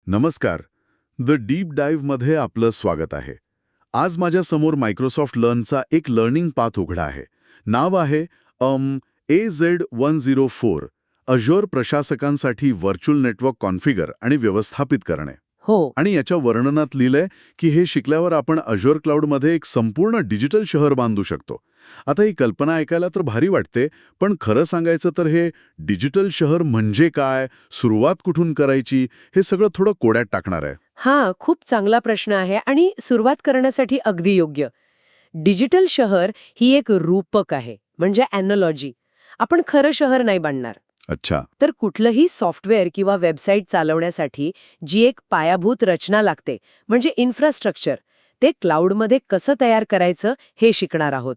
नमस्कार. The deep डाईव्हमध्ये आपलं स्वागत आहे. आज माझ्यासमोर मायक्रोसॉफ्ट लर्नचा एक लर्निंग पाथ उघडा आहे. नाव आहे AZ104 अझ्योर प्रशासकांसाठी व्हर्च्युअल नेटवर्क कॉन्फिगर आणि व्यवस्थापित करणे. हो. आणि याच्या वर्णनात लिहिलंय की हे शिकल्यावर आपण अझ्योर क्लाउडमध्ये एक संपूर्ण डिजिटल शहर बांधू शकतो. आता ही कल्पना ऐकायला तर भारी वाटते, पण खरं सांगायचं तर हे डिजिटल शहर म्हणजे काय, सुरुवात कुठून करायची, हे सगळं थोडं कोड्यात टाकणार आहे. हा खूप चांगला प्रश्न आहे आणि सुरुवात करण्यासाठी अगदी योग्य. डिजिटल शहर ही एक रूपक आहे, म्हणजे ॲनॉलॉजी. आपण खरं शहर नाही बांधणार. अच्छा. तर कुठलंही सॉफ्टवेअर किंवा वेबसाईट चालवण्यासाठी जी एक पायाभूत रचना लागते, म्हणजे इन्फ्रास्ट्रक्चर, ते क्लाउडमध्ये कसं तयार करायचं हे शिकणार आहोत.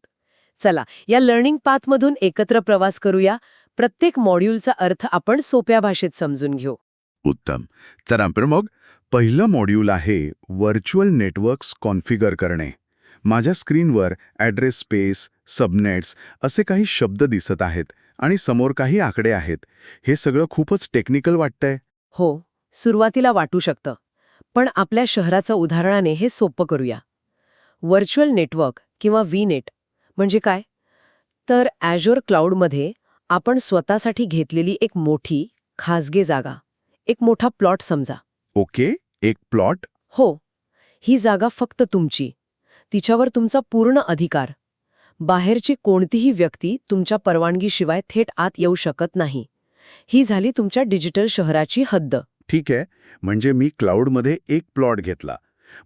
चला, या लर्निंग पाथमधून एकत्र प्रवास करूया. प्रत्येक मॉड्यूलचा अर्थ आपण सोप्या भाषेत समजून घेऊ. उत्तम. तर आपण मग पहिलं मॉड्यूल आहे व्हर्च्युअल नेटवर्क्स कॉन्फिगर करणे. माझ्या स्क्रीनवर ॲड्रेस स्पेस, सबनेट्स असे काही शब्द दिसत आहेत आणि समोर काही आकडे आहेत. हे सगळं खूपच टेक्निकल वाटतंय. हो, सुरुवातीला वाटू शकतं. पण आपल्या शहराचं उदाहरणाने हे सोपं करूया. व्हर्च्युअल नेटवर्क किंवा व्हीनेट म्हणजे काय? तर ॲझ्योर क्लाउडमध्ये आपण स्वतःसाठी घेतलेली एक मोठी, खाजगी जागा, एक मोठा प्लॉट समजा. ओके, एक प्लॉट. हो, ही जागा फक्त तुमची. तिच्यावर तुमचा पूर्ण अधिकार. बाहेरची कोणतीही व्यक्ती तुमच्या परवानगीशिवाय थेट आत येऊ शकत नाही. ही झाली तुमच्या डिजिटल शहराची हद्द. ठीक आहे, म्हणजे मी क्लाउडमध्ये एक प्लॉट घेतला.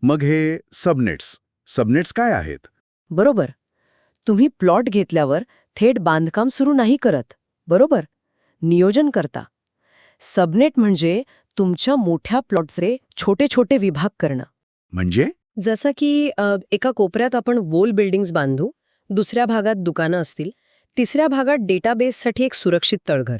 मग हे सबनेट्स काय आहेत? बरोबर. तुम्ही प्लॉट घेतल्यावर थेट बांधकाम सुरू नाही करत, बरोबर? नियोजन करता. सबनेट म्हणजे तुमच्या मोठ्या प्लॉटचे छोटे छोटे विभाग करणं. म्हणजे जसं की एका कोपऱ्यात आपण वॉल बिल्डिंग्स बांधू, दुसऱ्या भागात दुकानं असतील, तिसऱ्या भागात डेटाबेससाठी एक सुरक्षित तळघर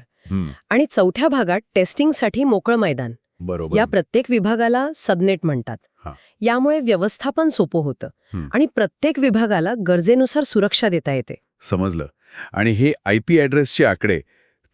आणि चौथ्या भागात टेस्टिंगसाठी मोकळं मैदान. बरोबर. या प्रत्येक विभागाला सबनेट म्हणतात. हा. यामुळे व्यवस्थापन सोपं होतं आणि प्रत्येक विभागाला गरजेनुसार सुरक्षा देता येते. समजलं. आणि हे IP ॲड्रेसचे आकडे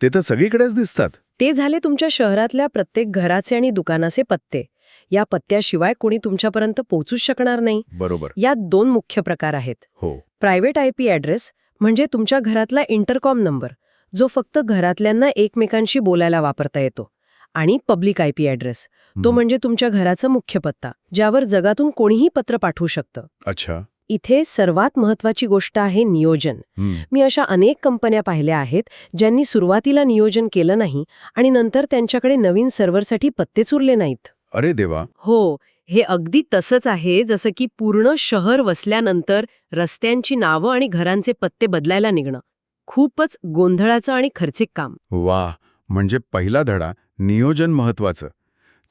ते तर सगळीकडेच दिसतात. ते झाले तुमच्या शहरातल्या प्रत्येक घराचे आणि दुकानाचे पत्ते. या पत्त्याशिवाय कोणी तुमच्यापर्यंत पोहोचूच शकणार नाही. बरोबर. यात दोन मुख्य प्रकार आहेत. हो. प्रायव्हेट IP ॲड्रेस म्हणजे तुमच्या घरातला इंटरकॉम नंबर, जो फक्त घरातल्यांना एकमेकांशी बोलायला वापरता येतो. आणि पब्लिक IP ॲड्रेस, तो म्हणजे तुमच्या घराचा मुख्य पत्ता, ज्यावर जगातून कोणीही पत्र पाठवू शकतं. अच्छा. इथे सर्वात महत्वाची गोष्ट आहे नियोजन. मी अशा अनेक कंपन्या पाहिल्या आहेत ज्यांनी सुरुवातीला नियोजन केलं नाही आणि नंतर त्यांच्याकडे नवीन सर्व्हरसाठी पत्तेच उरले नाहीत. अरे देवा. हो, हे अगदी तसंच आहे जसं की पूर्ण शहर वसल्यानंतर रस्त्यांची नावं आणि घरांचे पत्ते बदलायला निघणं. खूपच गोंधळाचं आणि खर्चिक काम. वा, म्हणजे पहिला धडा नियोजन महत्वाचं.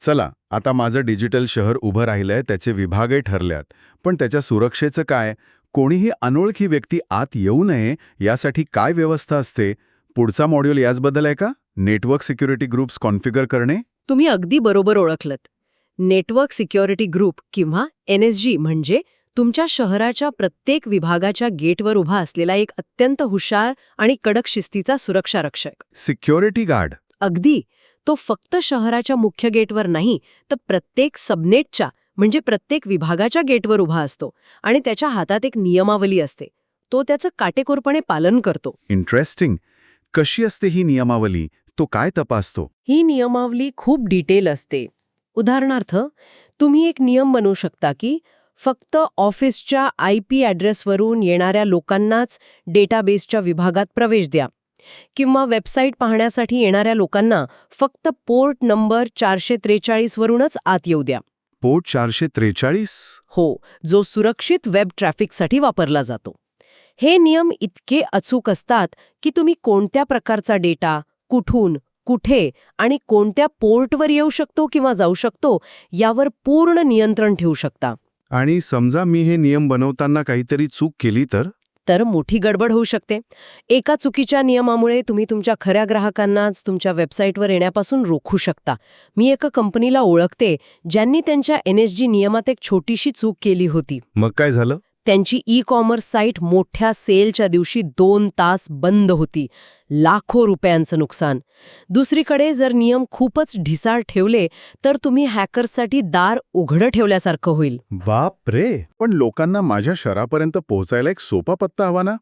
चला, आता माझं डिजिटल शहर उभं राहिलंय, त्याचे विभागही ठरल्यात. पण त्याच्या सुरक्षेचं काय? कोणीही अनोळखी व्यक्ती आत येऊ नये यासाठी काय व्यवस्था असते? पुढचा मॉड्यूल याचबद्दल आहे का? नेटवर्क सिक्युरिटी ग्रुप्स कॉन्फिगर करणे. तुम्ही अगदी बरोबर ओळखलत. नेटवर्क सिक्युरिटी ग्रुप किंवा NSG म्हणजे तुमच्या शहराच्या प्रत्येक विभागाच्या गेटवर उभा असलेला एक अत्यंत हुशार आणि कडक शिस्तीचा सुरक्षा रक्षक. Security guard. अगदी. तो फक्त शहराच्या मुख्य गेटवर नाही, तर प्रत्येक सबनेटच्या म्हणजे प्रत्येक विभागाच्या गेटवर उभा असतो आणि त्याच्या हातात एक नियमावली असते. तो त्याचं काटेकोरपणे पालन करतो. इंटरेस्टिंग. कशी असते ही नियमावली? तो काय तपासतो? ही नियमावली खूप डिटेल असते. उदाहरणार्थ, तुम्ही एक नियम बनवू शकता की फक्त ऑफिसच्या IP ॲड्रेसवरून येणाऱ्या लोकांनाच डेटाबेसच्या विभागात प्रवेश द्या, किंवा वेबसाईट पाहण्यासाठी येणाऱ्या लोकांना फक्त पोर्ट नंबर 443 वरूनच आत येऊ द्या. पोर्ट 443? हो, जो सुरक्षित वेब ट्रॅफिकसाठी वापरला जातो. हे नियम इतके अचूक असतात की तुम्ही कोणत्या प्रकारचा डेटा, कुठून, कुठे आणि कोणत्या पोर्टवर येऊ शकतो किंवा जाऊ शकतो यावर पूर्ण नियंत्रण ठेवू शकता. आणि समजा मी हे नियम बनवताना काहीतरी चूक केली तर मोठी गडबड होऊ शकते. एका चुकीच्या नियमामुळे तुम्ही तुमच्या खऱ्या ग्राहकांनाच तुमच्या वेबसाईटवर येण्यापासून रोखू शकता. मी एका कंपनीला ओळखते ज्यांनी त्यांच्या NSG नियमात एक छोटीशी चूक केली होती. मग काय झालं? त्यांची ई-कॉमर्स साईट मोठ्या सेलच्या दिवशी 2 तास बंद होती. लाखो रुपयांचं नुकसान. दुसरीकडे जर नियम खूपच ढिसाळ ठेवले तर तुम्ही हॅकर्ससाठी दार उघडं ठेवल्यासारखं होईल. बाप रे! पण लोकांना माझ्या शहरापर्यंत पोहोचायला एक सोपा पत्ता हवा ना?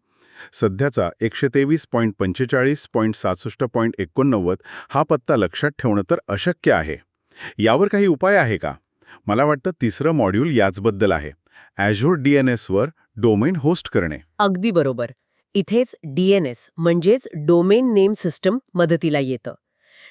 सध्याचा 123.45.67.89 हा पत्ता लक्षात ठेवणं तर अशक्य आहे. यावर काही उपाय आहे का? मला वाटतं तिसरं मॉड्यूल याचबद्दल आहे. Azure DNS वर डोमेन होस्ट करणे. अगदी बरोबर. इथेच DNS म्हणजेच डोमेन नेम सिस्टम मदतीला येतं.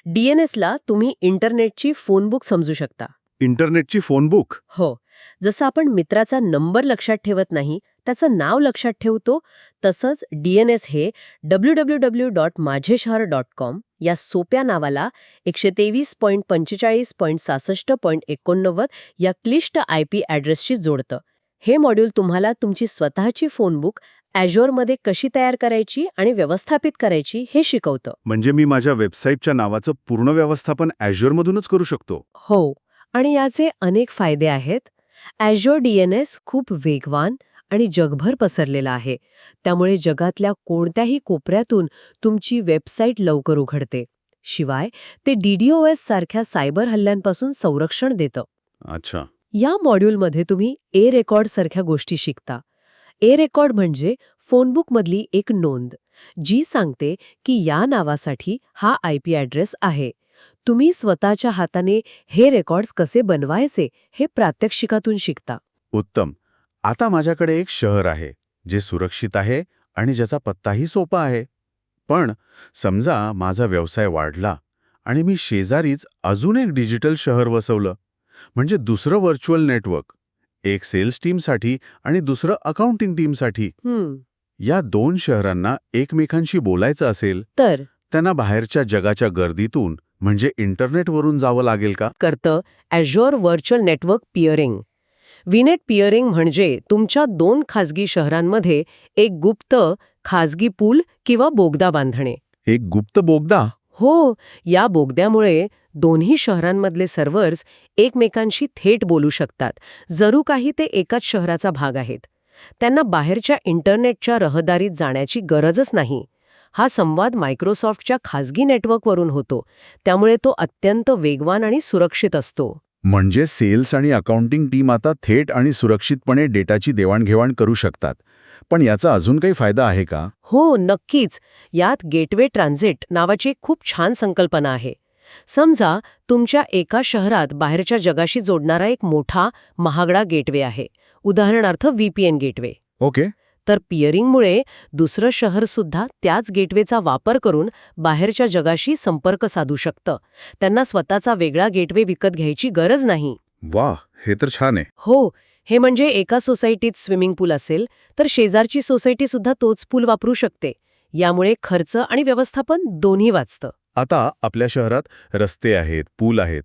DNSला तुम्ही इंटरनेटची फोनबुक समजू शकता. इंटरनेटची फोनबुक? हो. जसं आपण मित्राचा नंबर लक्षात ठेवत नाही, त्याचं नाव लक्षात ठेवतो, तसंच DNS हे www.माझेशहर.com या सोप्या नावाला 123.45.66.89 या क्लिष्ट IP ॲड्रेसशी जोडतं. हे मॉड्यूल तुम्हाला तुमची स्वतःची फोनबुक Azureमध्ये कशी तयार करायची आणि व्यवस्थापित करायची हे शिकवतं. म्हणजे मी माझ्या वेबसाईटच्या नावाचं पूर्ण व्यवस्थापन Azureमधूनच करू शकतो? हो. आणि याचे अनेक फायदे आहेत. Azure DNS खूप वेगवान आणि जगभर पसरलेला आहे. त्यामुळे जगातल्या कोणत्याही कोपऱ्यातून तुमची वेबसाईट लवकर उघडते. शिवाय ते DDoS सारख्या सायबर हल्ल्यांपासून संरक्षण देतं. अच्छा. या मॉड्यूलमध्ये तुम्ही A-रेकॉर्ड सारख्या गोष्टी शिकता. A-रेकॉर्ड म्हणजे फोनबुकमधली एक नोंद, जी सांगते की या नावासाठी हा IP ॲड्रेस आहे. तुम्ही स्वतःच्या हाताने हे रेकॉर्ड्स कसे बनवायचे हे प्रात्यक्षिकातून शिकता. उत्तम. आता माझ्याकडे एक शहर आहे जे सुरक्षित आहे आणि ज्याचा पत्ताही सोपा आहे. पण समजा माझा व्यवसाय वाढला आणि मी शेजारीच अजून एक डिजिटल शहर वसवलं, म्हणजे दुसरं व्हर्च्युअल नेटवर्क, एक सेल्स टीमसाठी आणि दुसरं अकाउंटिंग टीमसाठी. या 2 शहरांना एकमेकांशी बोलायचं असेल तर त्यांना बाहेरच्या जगाच्या गर्दीतून म्हणजे इंटरनेटवरून जावं लागेल का? करतं Azure व्हर्च्युअल नेटवर्क पिअरिंग. व्हीनेट पिअरिंग म्हणजे तुमच्या 2 खाजगी शहरांमध्ये एक गुप्त खाजगी पूल किंवा बोगदा बांधणे. एक गुप्त बोगदा? हो. या बोगद्यामुळे दोन्ही शहरांमधले सर्व्हर्स एकमेकांशी थेट बोलू शकतात, जणू काही ते एकाच शहराचा भाग आहेत. त्यांना बाहेरच्या इंटरनेटच्या रहदारीत जाण्याची गरजच नाही. हा संवाद मायक्रोसॉफ्टच्या खाजगी नेटवर्कवरून होतो, त्यामुळे तो अत्यंत वेगवान आणि सुरक्षित असतो. म्हणजे सेल्स आणि अकाउंटिंग टीम आता थेट आणि सुरक्षितपणे डेटाची देवाणघेवाण करू शकतात. पण याचा अजून काही फायदा आहे का? हो, नक्कीच. यात गेटवे ट्रान्झिट नावाची एक खूप छान संकल्पना आहे. समजा तुमच्या एका शहरात बाहेरच्या जगाशी जोडणारा एक मोठा, महागडा गेटवे आहे. उदाहरणार्थ VPN गेटवे. ओके. तर पिअरिंगमुळे दुसरं शहरसुद्धा त्याच गेटवेचा वापर करून बाहेरच्या जगाशी संपर्क साधू शकतं. त्यांना स्वतःचा वेगळा गेटवे विकत घ्यायची गरज नाही. वाह, हे तर छान आहे. हो. हे म्हणजे एका सोसायटीत स्विमिंग पूल असेल तर शेजारची सोसायटीसुद्धा तोच पूल वापरू शकते. यामुळे खर्च आणि व्यवस्थापन दोन्ही वाचतं. आता आपल्या शहरात रस्ते आहेत, पूल आहेत,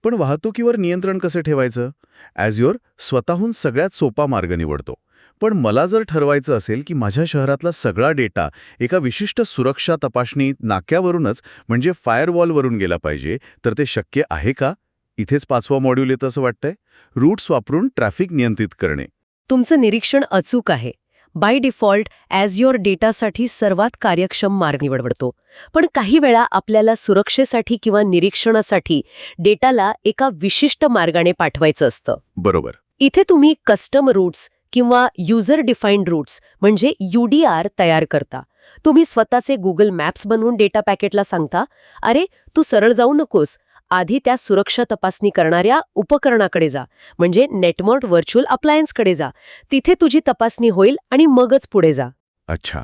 पण वाहतुकीवर नियंत्रण कसं ठेवायचं? Azure स्वतःहून सगळ्यात सोपा मार्ग निवडतो. पण मला जर ठरवायचं असेल की माझ्या शहरातला सगळा डेटा एका विशिष्ट सुरक्षा तपासणी नाक्यावरूनच म्हणजे फायरवॉलवरून गेला पाहिजे, तर ते शक्य आहे का? इथेच 5वं मॉड्यूल येतं असं वाटतंय. रूट्स वापरून ट्रॅफिक नियंत्रित करणे. तुमचं निरीक्षण अचूक आहे. बाय डिफॉल्ट Azure डेटासाठी सर्वात कार्यक्षम मार्ग निवडतो. पण काही वेळा आपल्याला सुरक्षेसाठी किंवा निरीक्षणासाठी डेटाला एका विशिष्ट मार्गाने पाठवायचं असतं. बरोबर. इथे तुम्ही कस्टम रूट्स किंवा युजर डिफाईन्ड रूट्स म्हणजे UDR तयार करता. तुम्ही स्वतःचे गुगल मॅप्स बनवून डेटा पॅकेटला सांगता, अरे तू सरळ जाऊ नकोस, आधी त्या सुरक्षा तपासणी करणाऱ्या उपकरणाकडे जा, म्हणजे नेटवर्क व्हर्च्युअल अप्लायन्सकडे जा. तिथे तुझी तपासणी होईल आणि मगच पुढे जा. अच्छा,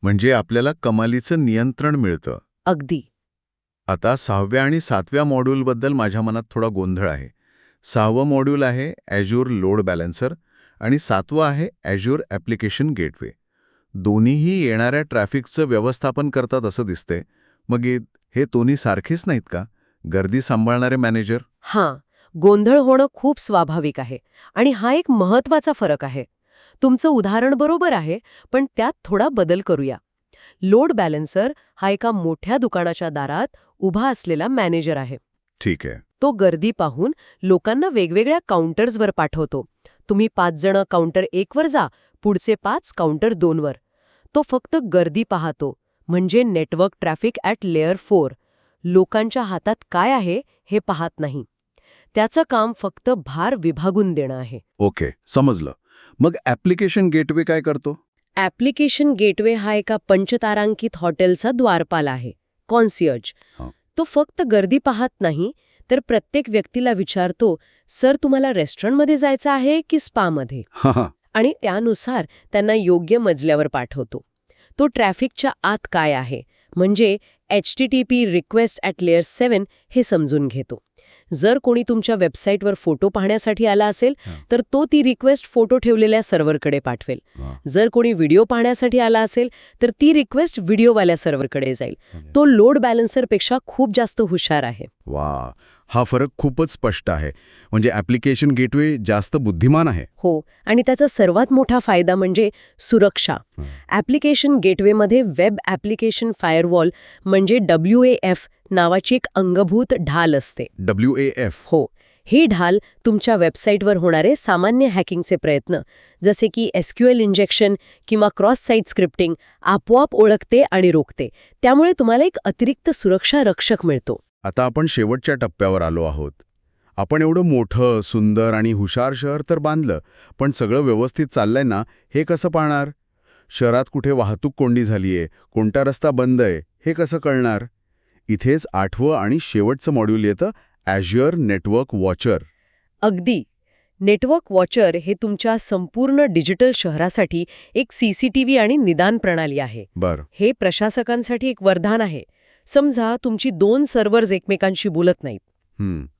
म्हणजे आपल्याला कमालीचं नियंत्रण मिळतं. अगदी. आता 6व्या आणि 7व्या मॉड्यूलबद्दल माझ्या मनात थोडा गोंधळ आहे. 6वं मॉड्यूल आहे Azure लोड बॅलन्सर आणि 7वं आहे Azure ॲप्लिकेशन गेटवे. दोन्हीही येणाऱ्या ट्रॅफिकचं व्यवस्थापन करतात असं दिसतंय. मग हे दोन्ही सारखेच नाहीत का? गर्दी सांभाळणारे मॅनेजर? हां, गोंधळ होणं खूप स्वाभाविक आहे आणि हा एक महत्त्वाचा फरक आहे. तुमचं उदाहरण बरोबर आहे, पण त्यात थोडा बदल करूया. लोड बॅलन्सर हा एका मोठ्या दुकानाच्या दारात उभा असलेला मॅनेजर आहे. ठीक आहे. तो गर्दी पाहून लोकांना वेगवेगळ्या काउंटर्सवर पाठवतो. तुम्ही 5 जण काउंटर 1 वर जा, पुढचे 5 काउंटर 2 वर. तो फक्त गर्दी पाहतो, म्हणजे नेटवर्क ट्रॅफिक ॲट लेयर 4. लोकांच्या हातात काय आहे हे पाहत नाही. त्याचं काम फक्त भार विभागून देणं आहे. ओके, समजलं. मग ॲप्लिकेशन गेटवे काय करतो? ॲप्लिकेशन गेटवे हा एका पंचतारांकित हॉटेलचा द्वारपाल आहे, कॉन्सियर्ज. हा. तो फक्त गर्दी पाहत नाही, तर प्रत्येक व्यक्तीला विचारतो, सर तुम्हाला रेस्टॉरंटमध्ये जायचं आहे की स्पामध्ये? हां. आणि त्यानुसार त्यांना योग्य मजल्यावर पाठवतो. तो ट्रॅफिकच्या आत काय आहे, म्हणजे HTTP रिक्वेस्ट ॲट लेयर 7 हे समजून घेतो. जर कोणी तुमच्या वेबसाईटवर फोटो पाहण्यासाठी आला असेल, तर तो ती रिक्वेस्ट फोटो ठेवलेल्या सर्व्हरकडे पाठवेल. जर कोणी व्हिडिओ पाहण्यासाठी आला असेल, तर ती रिक्वेस्ट व्हिडिओवाल्या सर्व्हरकडे जाईल. तो लोड बॅलन्सरपेक्षा खूप जास्त हुशार आहे. वा, हा फरक खूपच स्पष्ट आहे. म्हणजे ॲप्लिकेशन गेटवे जास्त बुद्धिमान आहे. हो, आणि त्याचा सर्वात मोठा फायदा म्हणजे सुरक्षा. ॲप्लिकेशन गेटवेमध्ये वेब ॲप्लिकेशन फायरवॉल म्हणजे WAF नावाची एक अंगभूत ढाल असते. WAF. हो, ही ढाल तुमच्या वेबसाईटवर होणारे सामान्य हॅकिंगचे प्रयत्न, जसे की SQL इंजेक्शन किंवा क्रॉस साईट स्क्रिप्टिंग, आपोआप ओळखते आणि रोखते. त्यामुळे तुम्हाला एक अतिरिक्त सुरक्षा रक्षक मिळतो. आता आपण शेवटच्या टप्प्यावर आलो आहोत. आपण एवढं मोठं, सुंदर आणि हुशार शहर तर बांधलं, पण सगळं व्यवस्थित चाललंय ना, हे कसं पाहणार? शहरात कुठे वाहतूक कोंडी झालीये, कोणता रस्ता बंद आहे, हे कसं कळणार? इथेच 8वं आणि शेवटचं मॉड्यूल येतं, Azure नेटवर्क वॉचर. अगदी. नेटवर्क वॉचर हे तुमच्या संपूर्ण डिजिटल शहरासाठी एक CCTV आणि निदान प्रणाली आहे. बरं. हे प्रशासकांसाठी एक वरदान आहे. समजा तुमची 2 सर्व्हर्स एकमेकांशी बोलत नाहीत.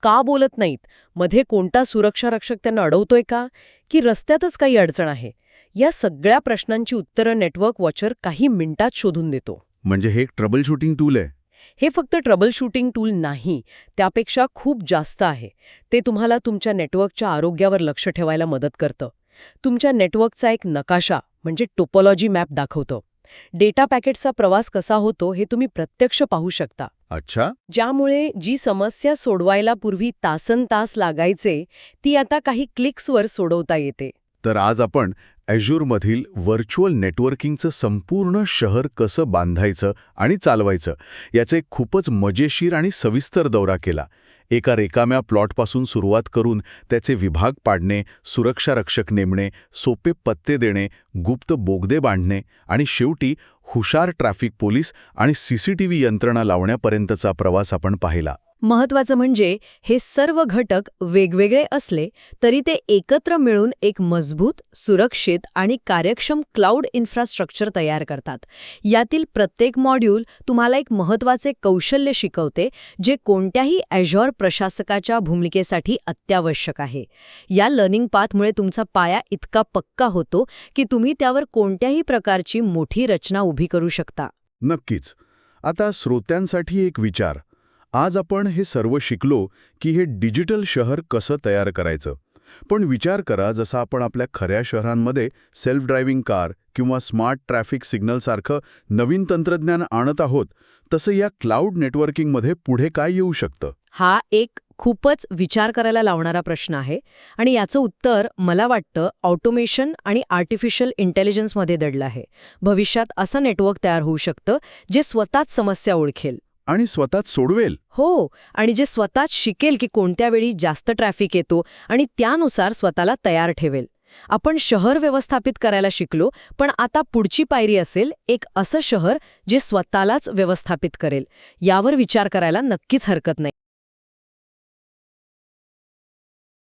का बोलत नाहीत? मध्ये कोणता सुरक्षा रक्षक त्यांना अडवतोय का? की रस्त्यातच काही अडचण आहे? या सगळ्या प्रश्नांची उत्तरं नेटवर्क वॉचर काही मिनिटात शोधून देतो. म्हणजे हे एक ट्रबल शूटिंग टूल आहे. हे फक्त ट्रबल शूटिंग टूल नाही, त्यापेक्षा खूप जास्त आहे. ते तुम्हाला तुमच्या नेटवर्कच्या आरोग्यावर लक्ष ठेवायला मदत करतं. तुमच्या नेटवर्कचा एक नकाशा म्हणजे टोपोलॉजी मॅप दाखवतं. डेटा पॅकेटचा प्रवास कसा होतो हे तुम्ही प्रत्यक्ष पाहू शकता. अच्छा. ज्यामुळे जी समस्या सोडवायला पूर्वी तासनतास लागायचे, ती आता काही क्लिक्सवर सोडवता येते. तर आज आपण Azureमधील व्हर्च्युअल नेटवर्किंगचं संपूर्ण शहर कसं बांधायचं आणि चालवायचं याचा एक खूपच मजेशीर आणि सविस्तर दौरा केला. एका रिकाम्या प्लॉटपासून सुरुवात करून त्याचे विभाग पाडणे, सुरक्षा रक्षक नेमणे, सोपे पत्ते देणे, गुप्त बोगदे बांधणे आणि शेवटी हुशार ट्रॅफिक पोलीस आणि CCTV यंत्रणा लावण्यापर्यंतचा प्रवास आपण पाहिला. महत्वाचं म्हणजे हे सर्व घटक वेगवेगळे असले तरी ते एकत्र मिळून एक मजबूत, सुरक्षित आणि कार्यक्षम क्लाउड इन्फ्रास्ट्रक्चर तयार करतात. यातील प्रत्येक मॉड्यूल तुम्हाला एक महत्वाचे कौशल्य शिकवते, जे कोणत्याही Azure प्रशासकाच्या भूमिकेसाठी अत्यावश्यक आहे. या लर्निंग पाथमुळे तुमचा पाया इतका पक्का होतो की तुम्ही त्यावर कोणत्याही प्रकारची मोठी रचना उभी करू शकता. नक्कीच. आता श्रोत्यांसाठी एक विचार. आज आपण हे सर्व शिकलो की हे डिजिटल शहर कसं तयार करायचं. पण विचार करा, जसं आपण आपल्या खऱ्या शहरांमध्ये सेल्फ ड्रायव्हिंग कार किंवा स्मार्ट ट्रॅफिक सिग्नलसारखं नवीन तंत्रज्ञान आणत आहोत, तसं या क्लाउड नेटवर्किंगमध्ये पुढे काय येऊ शकतं? हा एक खूपच विचार करायला लावणारा प्रश्न आहे आणि याचं उत्तर मला वाटतं ऑटोमेशन आणि आर्टिफिशियल इंटेलिजन्समध्ये दडलं आहे. भविष्यात असं नेटवर्क तयार होऊ शकतं जे स्वतःच समस्या ओळखेल आणि स्वतःच सोडवेल. हो, आणि जे स्वतःच शिकेल की कोणत्या वेळी जास्त ट्रॅफिक येतो आणि त्यानुसार स्वतःला तयार ठेवेल. आपण शहर व्यवस्थापित करायला शिकलो, पण आता पुढची पायरी असेल एक असं शहर जे स्वतःलाच व्यवस्थापित करेल. यावर विचार करायला नक्कीच हरकत नाही.